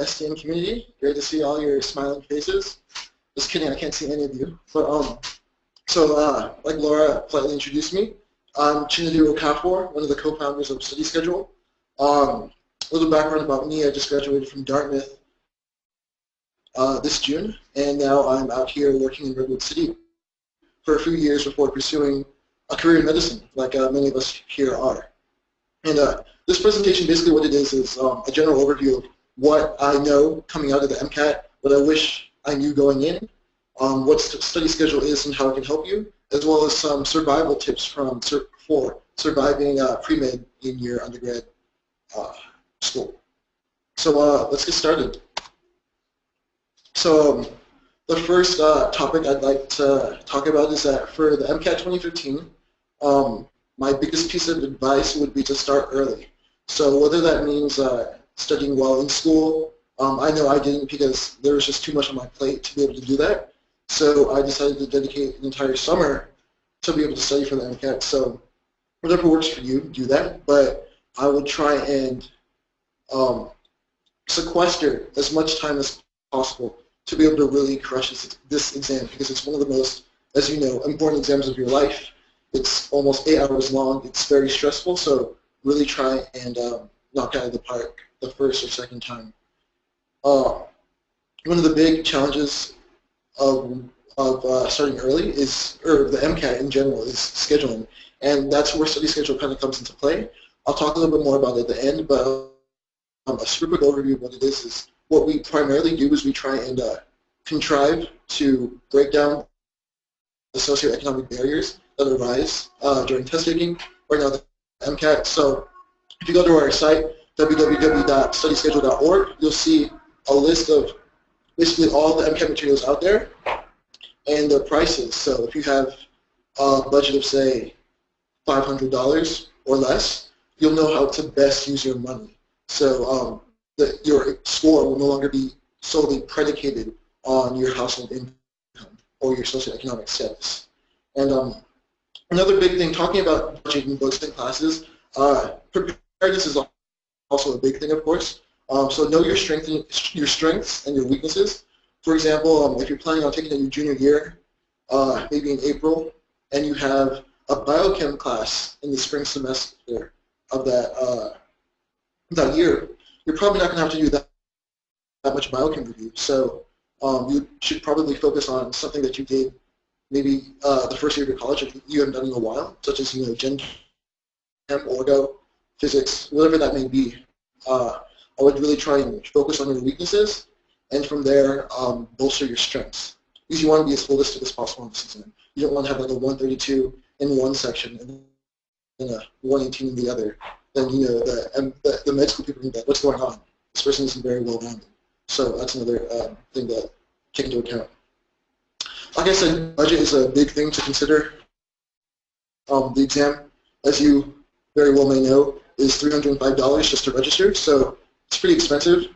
STM community. Great to see all your smiling faces. Just kidding, I can't see any of you. But like Laura politely introduced me, I'm Chinadu Okafor, one of the co-founders of Study Schedule. A little background about me: I just graduated from Dartmouth this June, and now I'm out here working in Redwood City for a few years before pursuing a career in medicine, like many of us here are. And this presentation, basically what it is a general overview of what I know coming out of the MCAT, what I wish I knew going in, what study schedule is and how it can help you, as well as some survival tips for surviving pre-med in your undergrad school. So let's get started. So the first topic I'd like to talk about is that for the MCAT 2015, my biggest piece of advice would be to start early. So whether that means studying while in school, I know I didn't because there was just too much on my plate to be able to do that. So I decided to dedicate an entire summer to be able to study for the MCAT. So whatever works for you, do that. But I would try and sequester as much time as possible to be able to really crush this exam, because it's one of the most, as you know, important exams of your life. It's almost 8 hours long. It's very stressful, so really try and knock out of the park the first or second time. One of the big challenges of starting early or the MCAT in general, is scheduling, and that's where study schedule kind of comes into play. I'll talk a little bit more about it at the end, but a super quick overview of what it is what we primarily do is we try and contrive to break down the socioeconomic barriers that arise during test taking, right now the MCAT. So if you go to our site, www.studyschedule.org, you'll see a list of basically all the MCAT materials out there and their prices. So if you have a budget of, say, $500 or less, you'll know how to best use your money. So your score will no longer be solely predicated on your household income or your socioeconomic status. And another big thing, talking about budgeting books and classes, preparedness is also a big thing, of course. So know your strengths and your weaknesses. For example, if you're planning on taking it your junior year, maybe in April, and you have a biochem class in the spring semester of that year, you're probably not going to have to do that much biochem review. So you should probably focus on something that you did maybe the first year of your college if you haven't done in a while, such as Gen Chem, Orgo, Physics, whatever that may be. I would really try and focus on your weaknesses, and from there bolster your strengths. Because you want to be as holistic as possible in this exam. You don't want to have like a 132 in one section and then a 118 in the other. Then the med school people think that what's going on? This person isn't very well rounded. So that's another thing to take into account. Like I said, budget is a big thing to consider. The exam, as you very well may know, is $305 just to register, so it's pretty expensive.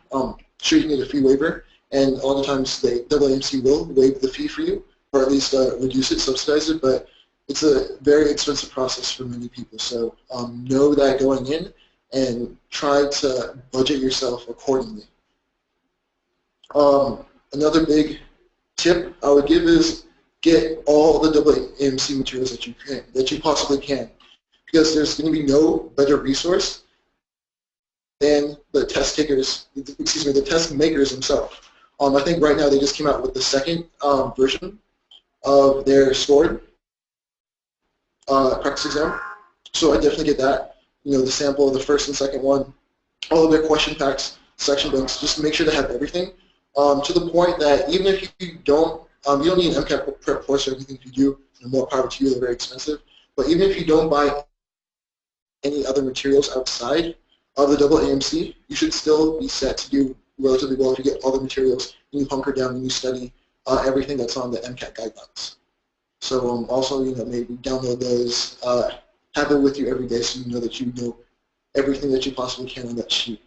Sure, you can get a fee waiver, and a lot of times the AAMC will waive the fee for you, or at least reduce it, subsidize it, but it's a very expensive process for many people. So know that going in and try to budget yourself accordingly. Another big tip I would give is get all the AAMC materials that you possibly can, because there's going to be no better resource than the test makers themselves. I think right now they just came out with the second version of their scored practice exam, so I definitely get that. The sample of the first and second one, all of their question packs, section banks. Just make sure to have everything. To the point that even if you don't need an MCAT prep course or anything. If you do, more power to you. They're very expensive. But even if you don't buy any other materials outside of the AAMC, you should still be set to do relatively well if you get all the materials and you hunker down and you study everything that's on the MCAT guidelines. So also, maybe download those, have it with you every day so you know that you know everything that you possibly can on that sheet.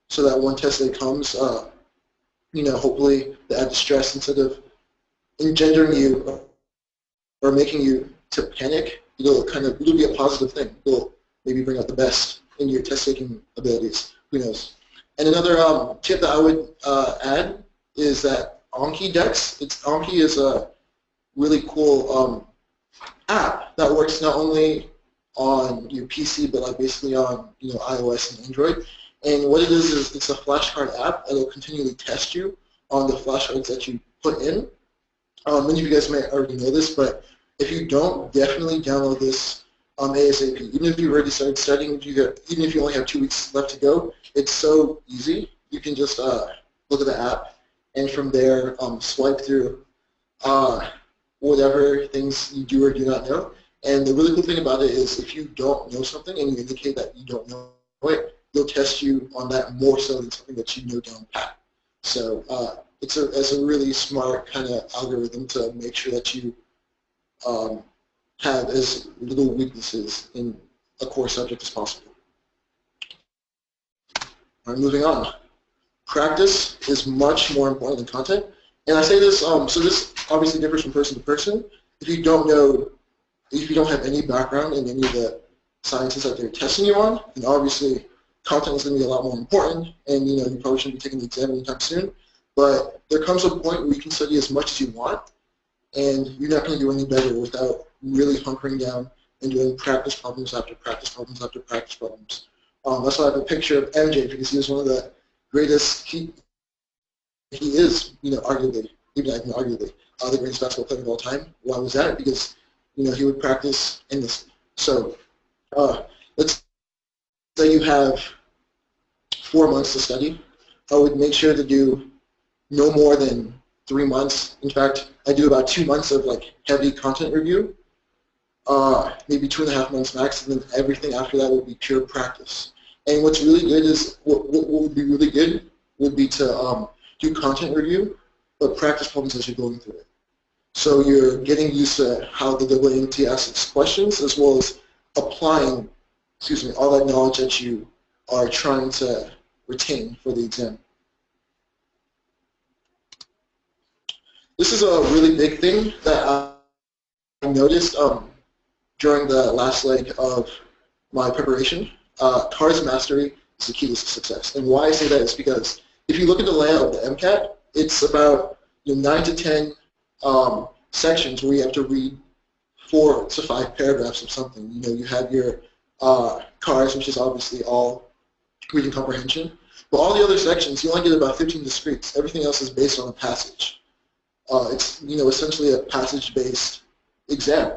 So that one test day comes, hopefully the added stress, instead of engendering you or making you to panic, it'll be a positive thing. It'll maybe bring out the best in your test taking abilities. Who knows? And another tip that I would add is that Anki Dex. Anki is a really cool app that works not only on your PC but like basically on iOS and Android. And what it is it's a flashcard app that will continually test you on the flashcards that you put in. Many of you guys may already know this, but if you don't, definitely download this ASAP. Even if you've already started studying, even if you only have 2 weeks left to go, it's so easy. You can just look at the app, and from there swipe through whatever things you do or do not know. And the really cool thing about it is if you don't know something and you indicate that you don't know it, they'll test you on that more so than something that you know down pat. So it's a really smart kind of algorithm to make sure that you have as little weaknesses in a core subject as possible. All right, moving on. Practice is much more important than content. And I say this, so this obviously differs from person to person. If you don't have any background in any of the sciences that they're testing you on, then obviously content is going to be a lot more important, and you probably shouldn't be taking the exam anytime soon. But there comes a point where you can study as much as you want, and you're not going to do any better without really hunkering down and doing practice problems after practice problems after practice problems. That's why I have a picture of MJ, because he was one of the greatest, he is, arguably, even I can arguably, the greatest basketball player of all time. Why was that? Because, he would practice endlessly. So, let's say you have 4 months to study. I would make sure to do no more than 3 months. In fact, I do about 2 months of heavy content review, maybe 2.5 months max, and then everything after that will be pure practice. And what's really good is, what would be really good would be to do content review, but practice problems as you're going through it. So you're getting used to how the AAMT asks its questions, as well as applying, all that knowledge that you are trying to retain for the exam. This is a really big thing that I noticed during the last leg of my preparation. CARS mastery is the key to success. And why I say that is because if you look at the layout of the MCAT, it's about 9 to 10 sections where you have to read 4 to 5 paragraphs of something. You have your CARS, which is obviously all reading comprehension. But all the other sections, you only get about 15 discretes. Everything else is based on a passage. It's essentially a passage-based exam.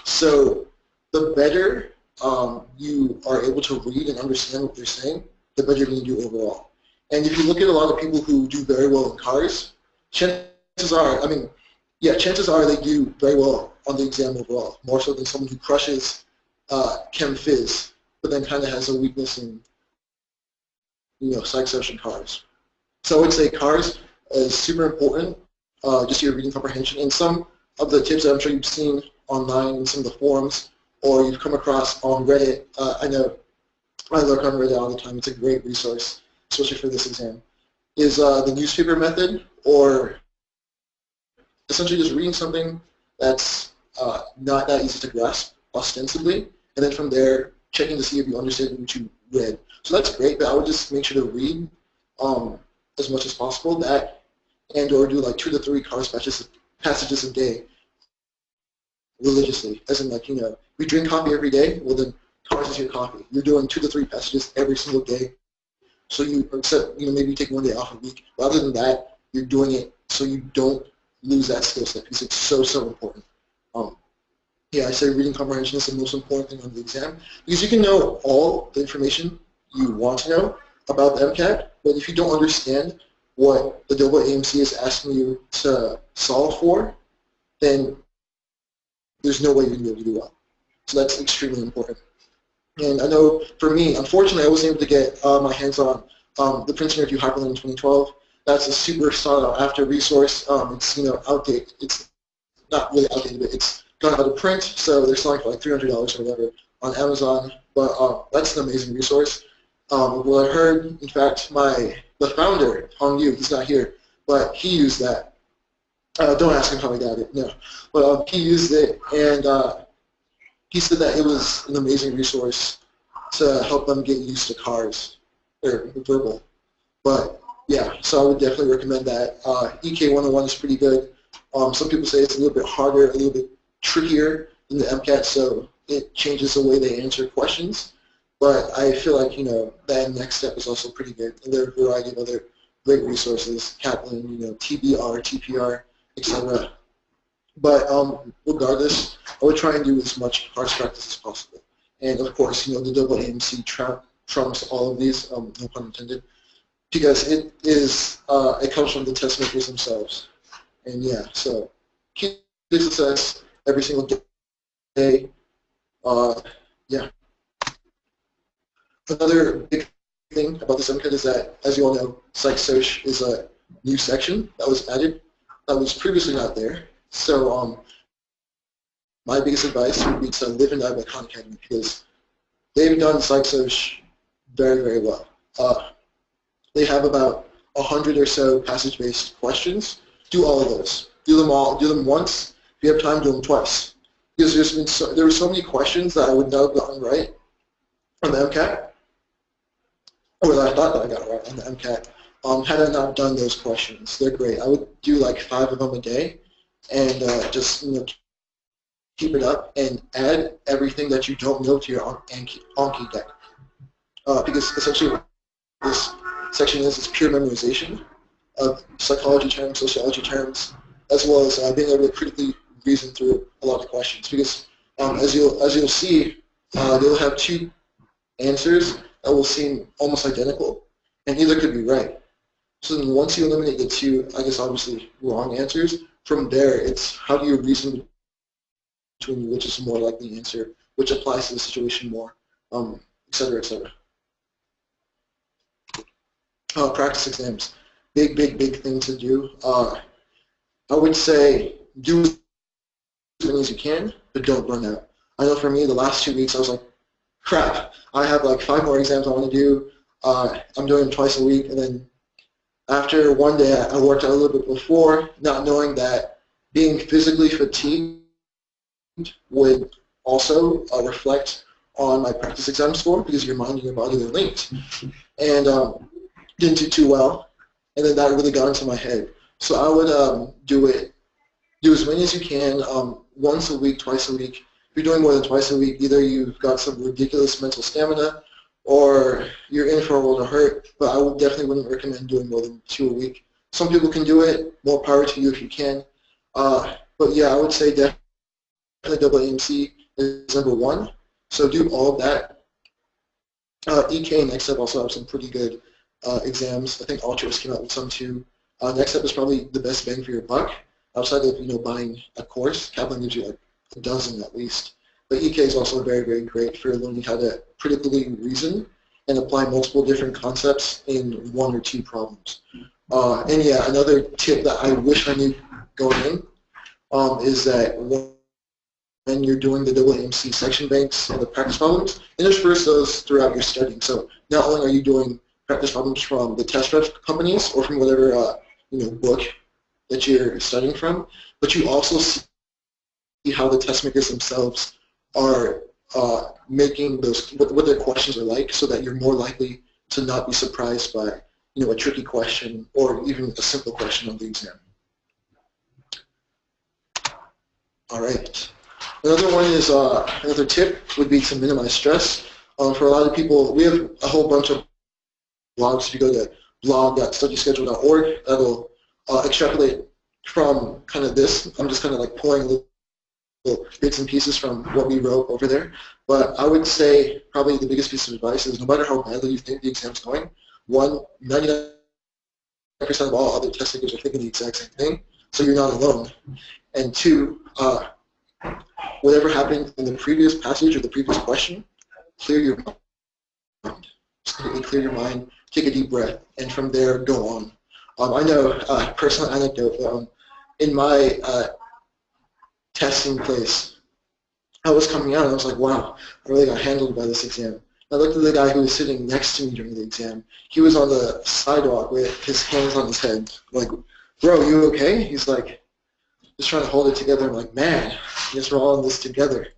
So the better you are able to read and understand what they're saying, the better you're going to do overall. And if you look at a lot of people who do very well in CARS, chances are they do very well on the exam overall, more so than someone who crushes Chem Phys, but then kind of has a weakness in psych social CARS. So I would say CARS is super important, just your reading comprehension. And some of the tips that I'm sure you've seen online in some of the forums, or you've come across on Reddit. I know I look on Reddit all the time. It's a great resource, especially for this exam, is the newspaper method, or essentially just reading something that's not that easy to grasp, ostensibly, and then from there checking to see if you understand what you read. So that's great, but I would just make sure to read as much as possible, that, and or do 2 to 3 CARS passages a day religiously, as in we drink coffee every day, well then CARS is your coffee. You're doing 2 to 3 passages every single day. So maybe you take 1 day off a week. But other than that, you're doing it so you don't lose that skill set, because it's so important. I say reading comprehension is the most important thing on the exam, because you can know all the information you want to know about the MCAT, but if you don't understand what the AAMC is asking you to solve for, then there's no way you're going to be able to do well. So that's extremely important. And I know for me, unfortunately, I wasn't able to get my hands on the Princeton Review Hyperlink in 2012. That's a super sought after resource. It's outdated. It's not really outdated, but it's gone out of print, so they're selling for $300 or whatever on Amazon. But that's an amazing resource. What I heard, in fact, the founder, Hong Yu, he's not here, but he used that. Don't ask him how he got it, no. But he used it, and he said that it was an amazing resource to help them get used to CARS, or verbal. But yeah, so I would definitely recommend that. EK 101 is pretty good. Some people say it's a little bit harder, a little bit trickier than the MCAT, so it changes the way they answer questions. But I feel like, that next step is also pretty good. And there are a variety of other great resources, Kaplan, TBR, TPR, etc. But regardless, I would try and do as much hard practice as possible. And of course, the double AMC trumps all of these, no pun intended, because it comes from the test makers themselves. And yeah, so keep the success every single day. Yeah. Another big thing about this MCAT is that, as you all know, Psych-Soc is a new section that was added that was previously not there. So my biggest advice would be to live and die by Khan Academy, because they've done Psych-Soc very, very well. They have about 100 or so passage-based questions. Do all of those. Do them all. Do them once. If you have time, do them twice. Because there were so many questions that I would not have gotten right on the MCAT, or that I thought that I got right on the MCAT, had I not done those questions. They're great. I would do like 5 of them a day, and just keep it up and add everything that you don't know to your Anki deck. Because essentially what this section is pure memorization of psychology terms, sociology terms, as well as being able to critically reason through a lot of questions. Because as you'll see, they'll have 2 answers that will seem almost identical, and either could be right. So then once you eliminate the 2, I guess obviously wrong answers, from there it's how do you reason between which is a more likely answer, which applies to the situation more, et cetera, et cetera. Practice exams. Big thing to do. I would say do as many as you can, but don't burn out. I know for me, the last 2 weeks I was like, crap, I have like 5 more exams I want to do. I'm doing them twice a week, and then after one day I worked out a little bit before, not knowing that being physically fatigued would also reflect on my practice exam score, because your mind and your body are linked. And didn't do too well, and then that really got into my head. So I would do as many as you can, once a week, twice a week. If you're doing more than twice a week, either you've got some ridiculous mental stamina, or you're in for a world of hurt, but I definitely wouldn't recommend doing more than 2 a week. Some people can do it, more power to you if you can. But yeah, I would say definitely double AMC is number 1. So do all of that. EK and Next Step also have some pretty good exams. I think Altruist came out with some too. Next Step is probably the best bang for your buck, outside of buying a course. Kaplan gives you like a dozen at least. But EK is also very, very great for learning how to critically reason and apply multiple different concepts in 1 or 2 problems. And yeah, another tip that I wish I knew going in is that when you're doing the double AMC section banks and the practice problems, intersperse those throughout your studying. So not only are you doing practice problems from the test prep companies or from whatever book that you're studying from, but you also see how the test makers themselves are making those, what their questions are like, so that you're more likely to not be surprised by a tricky question or even a simple question on the exam. All right. Another one is, another tip would be to minimize stress. For a lot of people, we have a whole bunch of blogs. If you go to blog.studyschedule.org, that'll extrapolate from kind of this. I'm just kind of like pulling little bits and pieces from what we wrote over there. But I would say probably the biggest piece of advice is no matter how badly you think the exam's going, 99% of all other test takers are thinking the exact same thing, so you're not alone. And 2, whatever happened in the previous passage or the previous question, clear your mind. Just completely clear your mind, take a deep breath, and from there go on. I know a personal anecdote. In my testing place, I was coming out and I was like, wow, I really got handled by this exam. I looked at the guy who was sitting next to me during the exam. He was on the sidewalk with his hands on his head. I'm like, bro, you okay? He's like, just trying to hold it together. I'm like, man, I guess we're all in this together.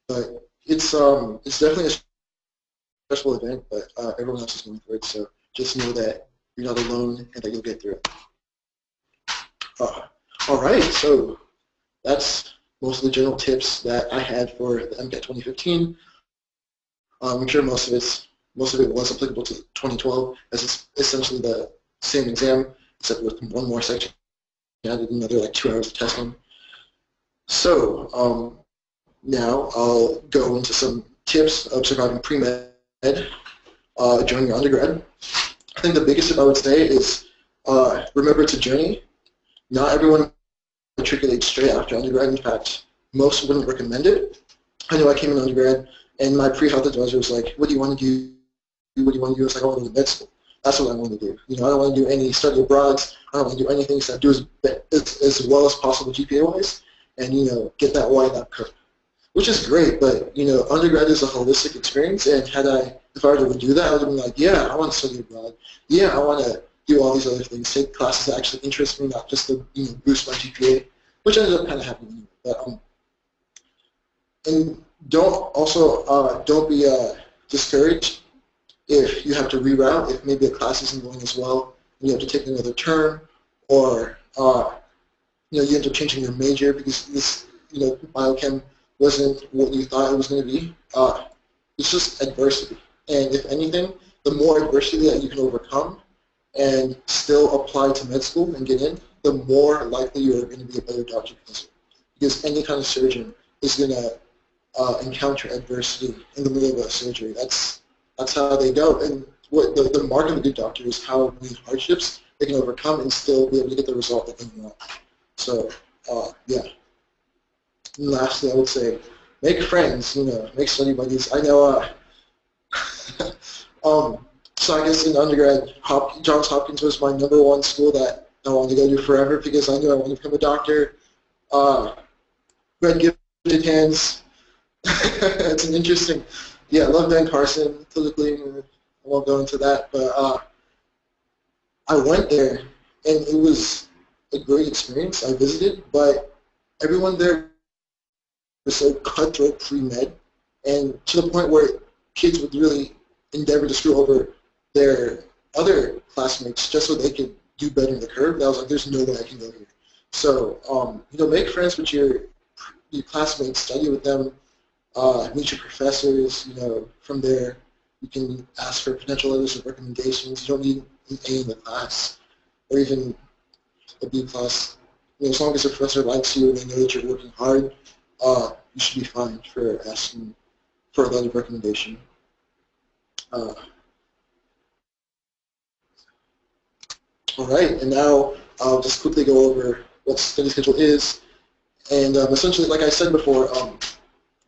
But it's definitely a stressful event, but everyone else is going through it. So just know that you're not alone and that you'll get through it. All right, so that's most of the general tips that I had for the MCAT 2015. I'm sure most of it was applicable to 2012, as it's essentially the same exam, except with one more section added, another like 2 hours of testing. So now I'll go into some tips of surviving pre-med during your undergrad. I think the biggest tip I would say is remember it's a journey. Not everyone matriculates straight after undergrad. In fact, most wouldn't recommend it. I know I came in undergrad, and my pre-health advisor was like, what do you want to do? What do you want to do? I was like, I want to go to med school. That's what I want to do. You know, I don't want to do any study abroads. I don't want to do anything except do as well as possible GPA-wise, and you know, get that wide up curve, which is great. But you know, undergrad is a holistic experience, and if I were to do that, I would have been like, yeah, I want to study abroad. Yeah, I want to do all these other things, take classes that actually interest me, not just to boost my GPA, which ended up kind of happening. But and don't be discouraged if you have to reroute, if maybe a class isn't going as well, and you have to take another term, or you end up changing your major because this biochem wasn't what you thought it was going to be. It's just adversity, and if anything, the more adversity that you can overcome and still apply to med school and get in, the more likely you're going to be a better doctor because any kind of surgeon is going to encounter adversity in the middle of a surgery. That's how they go. And what the mark of a good doctor is how many hardships they can overcome and still be able to get the result that they want. So, yeah. And lastly, I would say, make friends, make study buddies. I know, so I guess in undergrad, Johns Hopkins was my #1 school that I wanted to go to forever because I knew I wanted to become a doctor. Red gifted hands. It's an interesting, I love Ben Carson politically. I won't go into that, but I went there and it was a great experience. I visited, but everyone there was so cutthroat pre-med, and to the point where kids would really endeavor to screw over their other classmates just so they could do better in the curve. And I was like, there's no way I can go here. So, make friends with your classmates, study with them, meet your professors. From there, you can ask for potential letters of recommendations. You don't need an A in the class or even a B plus. As long as the professor likes you and they know that you're working hard, you should be fine for asking for a letter of recommendation. All right, and now I'll just quickly go over what the study schedule is. And essentially, like I said before,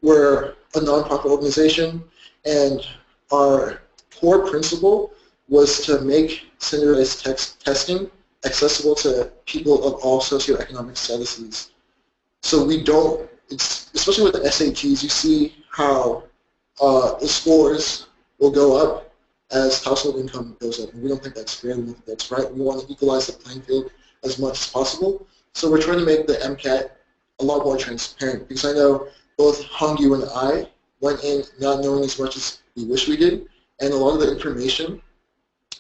we're a nonprofit organization, and our core principle was to make standardized testing accessible to people of all socioeconomic statuses. So we don't, especially with the SATs, you see how the scores will go up as household income goes up. And we don't think that's fair, we don't think that's right. We want to equalize the playing field as much as possible. So we're trying to make the MCAT a lot more transparent, because I know both Hongyu and I went in not knowing as much as we wish we did, and a lot of the information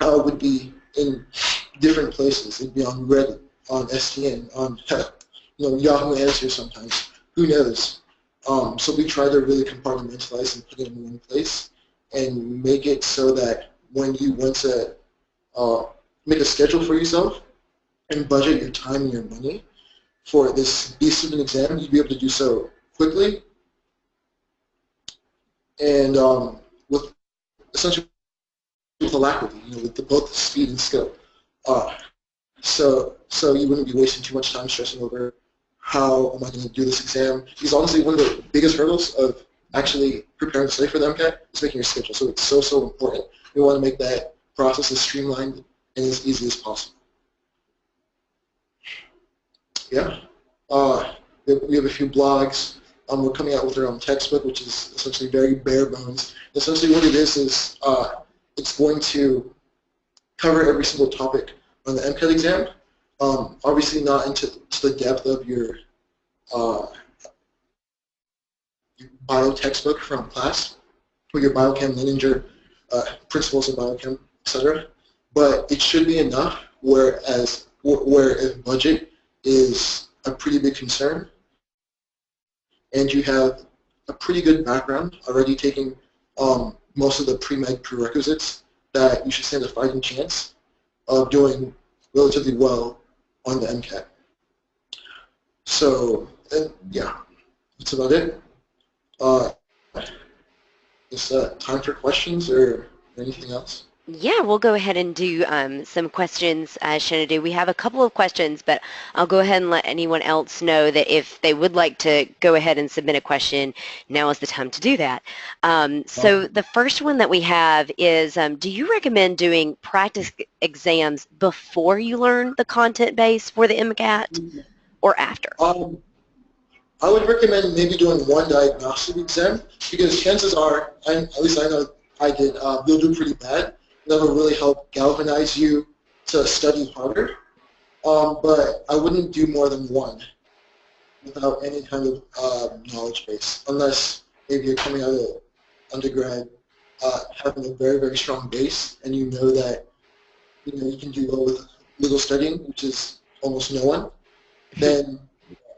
would be in different places. It'd be on Reddit, on STN, on Yahoo Answers sometimes. Who knows? So we try to really compartmentalize and put it in one place and make it so that when you want to make a schedule for yourself and budget your time and your money for this beast of an exam, you'd be able to do so quickly and with essentially with alacrity, with both speed and skill. So you wouldn't be wasting too much time stressing over how am I going to do this exam. Because honestly, one of the biggest hurdles of actually preparing to study for the MCAT is making your schedule. So it's so important. We want to make that process as streamlined and as easy as possible. Yeah. We have a few blogs. We're coming out with our own textbook, which is essentially very bare bones. Essentially what it is it's going to cover every single topic on the MCAT exam. Obviously not into the depth of your bio textbook from class, or your biochem lineager principles of biochem, etc. but it should be enough. Where if budget is a pretty big concern, and you have a pretty good background already taking most of the pre-med prerequisites, that you should stand a fighting chance of doing relatively well on the MCAT. So, yeah, that's about it. Is that time for questions or anything else? Yeah, we'll go ahead and do some questions, Shenadu. We have a couple of questions, but I'll go ahead and let anyone else know that if they would like to go ahead and submit a question, now is the time to do that. So the first one that we have is, do you recommend doing practice exams before you learn the content base for the MCAT or after? I would recommend maybe doing one diagnostic exam, because chances are, at least I know I did, you'll do pretty bad. That'll really help galvanize you to study harder. But I wouldn't do more than one without any kind of knowledge base, unless maybe you're coming out of undergrad having a very, very strong base, and you know that you can do well with legal studying, which is almost no one. Then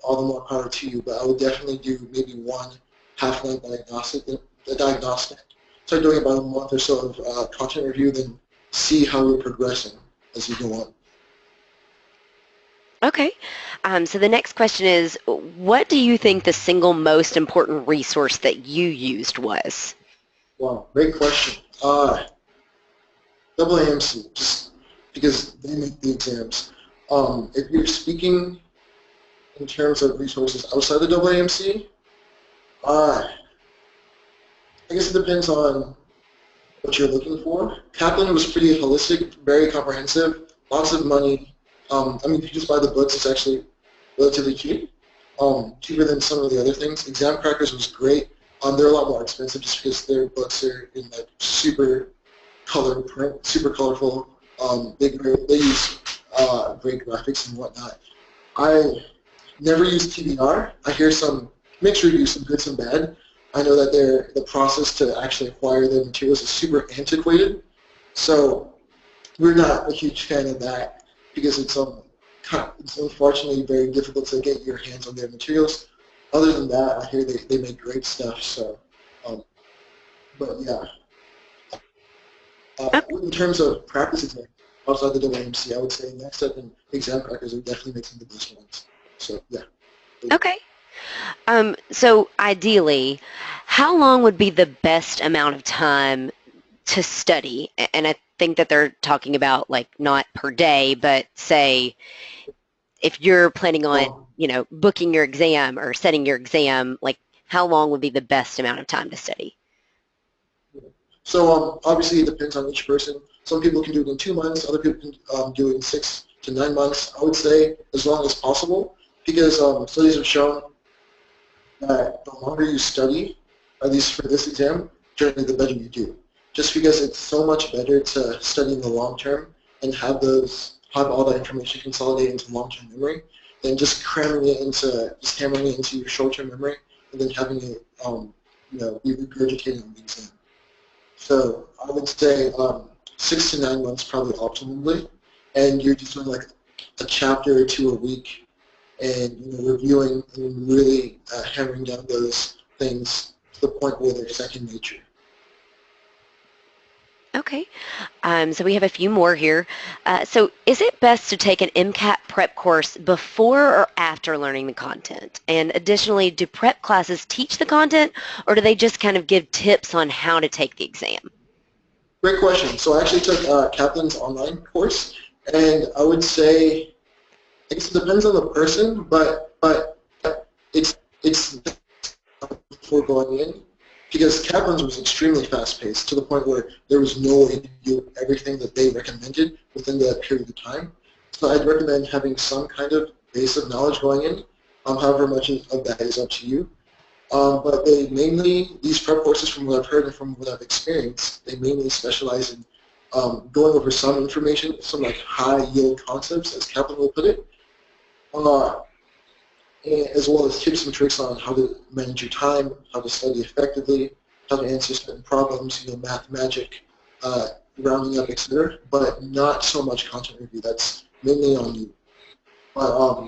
all the more power to you. But I would definitely do maybe one half-length diagnostic. Start doing about a month or so of content review, then see how we're progressing as we go on. Okay. So the next question is, what do you think the single most important resource that you used was? Wow, great question. AAMC, just because they make the exams. If you're speaking in terms of resources outside the AAMC, I guess it depends on what you're looking for. Kaplan was pretty holistic, very comprehensive, lots of money. I mean, if you just buy the books, it's actually relatively cheap, cheaper than some of the other things. Exam Crackers was great. They're a lot more expensive just because their books are in like super color print, super colorful. They use great graphics and whatnot. I never used TBR. I hear some mixed reviews, some good, some bad. I know that the process to actually acquire the materials is super antiquated, so we're not a huge fan of that because it's unfortunately very difficult to get your hands on their materials. Other than that, I hear they make great stuff. So, but yeah, in terms of practice exams outside the WMC, I would say Next Step and Exam Crackers are definitely making the best ones. So yeah. Okay. So ideally, how long would be the best amount of time to study? And I think that they're talking about like not per day, but say if you're planning on, booking your exam or setting your exam, like how long would be the best amount of time to study? So obviously it depends on each person. Some people can do it in 2 months, other people can do it in 6 to 9 months. I would say as long as possible, because studies have shown that the longer you study, at least for this exam, generally the better you do. Just because it's so much better to study in the long term and have all that information consolidated into long-term memory than just hammering it into your short-term memory and then having it, be regurgitated on the exam. So I would say 6 to 9 months probably optimally, and you're just doing like a chapter or 2 a week, and reviewing and really hammering down those things to the point where they're second nature. Okay. So we have a few more here. So is it best to take an MCAT prep course before or after learning the content? And additionally, do prep classes teach the content, or do they just kind of give tips on how to take the exam? Great question. So I actually took Kaplan's online course, and I would say it depends on the person, but it's before going in, because Kaplan's was extremely fast-paced to the point where there was no way to do everything that they recommended within that period of time. So I'd recommend having some kind of base of knowledge going in. However much of that is up to you. But these prep courses, from what I've heard and from what I've experienced, they mainly specialize in going over some information, some like high-yield concepts, as Kaplan will put it, as well as tips and tricks on how to manage your time, how to study effectively, how to answer certain problems, math magic, rounding up, etc., but not so much content review. That's mainly on you. But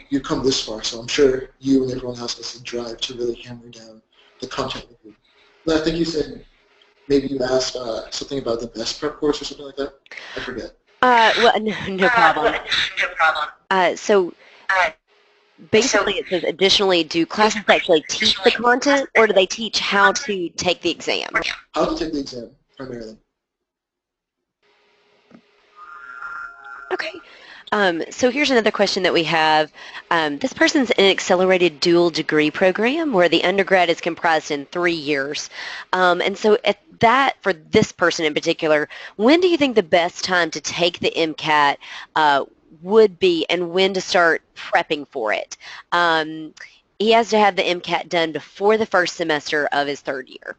you've come this far, so I'm sure you and everyone else has the drive to really hammer down the content review. But I think you said maybe you asked something about the best prep course or something like that. I forget. Well, no problem. No problem. So basically, it says additionally, do classes actually teach the content, or do they teach how to take the exam? How to take the exam, primarily. Okay. So here's another question that we have. This person's in an accelerated dual degree program where the undergrad is comprised in 3 years. And so at that, for this person in particular, when do you think the best time to take the MCAT would be, and when to start prepping for it? He has to have the MCAT done before the first semester of his 3rd year.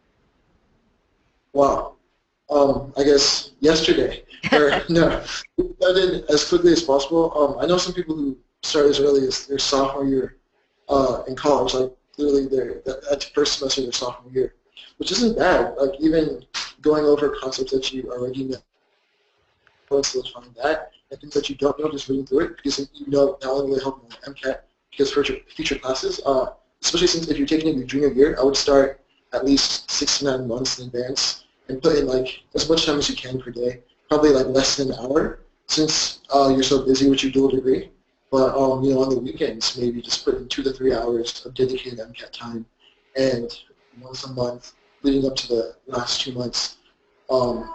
Wow. I guess yesterday. Or, no, we started as quickly as possible. I know some people who start as early as their sophomore year in college, like literally at the first semester of their sophomore year, which isn't bad. Like even going over concepts that you already know, solidifying that, and things that you don't know, just reading through it, because you know not only will it help you on MCAT, because for future classes, especially since if you're taking it your junior year, I would start at least 6 to 9 months in advance and put in like as much time as you can per day. Probably like less than an hour, since you're so busy with your dual degree. But on the weekends, maybe just put in 2 to 3 hours of dedicated MCAT time, and once a month, leading up to the last 2 months,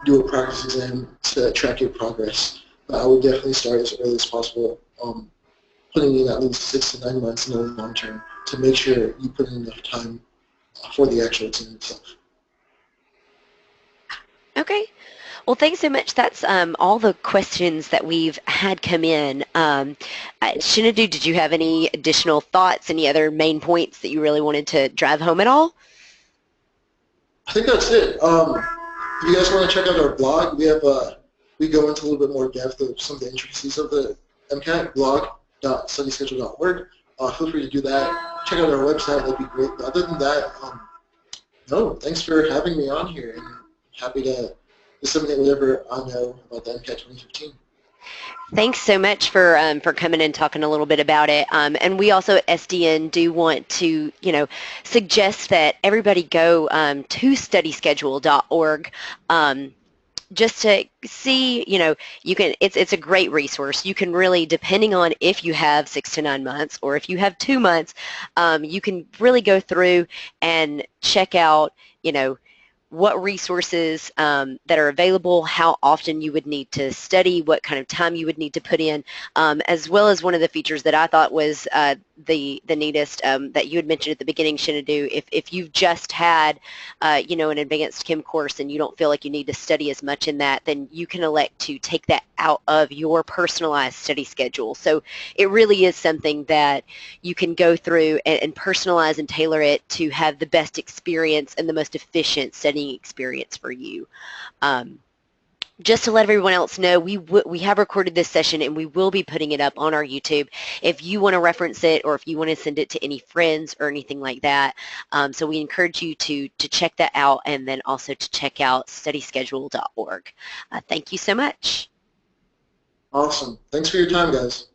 do a practice exam to track your progress. But I would definitely start as early as possible, putting in at least 6 to 9 months in the long term to make sure you put in enough time for the actual exam itself. Okay. Well, thanks so much. That's all the questions that we've had come in. Shinadu, did you have any additional thoughts, any other main points that you really wanted to drive home at all? I think that's it. If you guys want to check out our blog, we go into a little bit more depth of some of the intricacies of the MCAT, blog.studyschedule.org. Feel free to do that. Check out our website. That'd be great. But other than that, no, thanks for having me on here, and happy to disseminate whatever I know about the MCAT 2015. Thanks so much for coming and talking a little bit about it. And we also at SDN do want to, suggest that everybody go to studyschedule.org. Just to see, you can. It's a great resource. You can really, depending on if you have 6 to 9 months or if you have 2 months, you can really go through and check out, what resources that are available, how often you would need to study, what kind of time you would need to put in, as well as one of the features that I thought was the neatest that you had mentioned at the beginning, Shinadu. If you've just had, an advanced chem course and you don't feel like you need to study as much in that, then you can elect to take that out of your personalized study schedule. So it really is something that you can go through and personalize and tailor it to have the best experience and the most efficient studying experience for you. Just to let everyone else know, we have recorded this session and we will be putting it up on our YouTube if you want to reference it or if you want to send it to any friends or anything like that. So we encourage you to check that out, and then also to check out studyschedule.org. Thank you so much. Awesome. Thanks for your time, guys.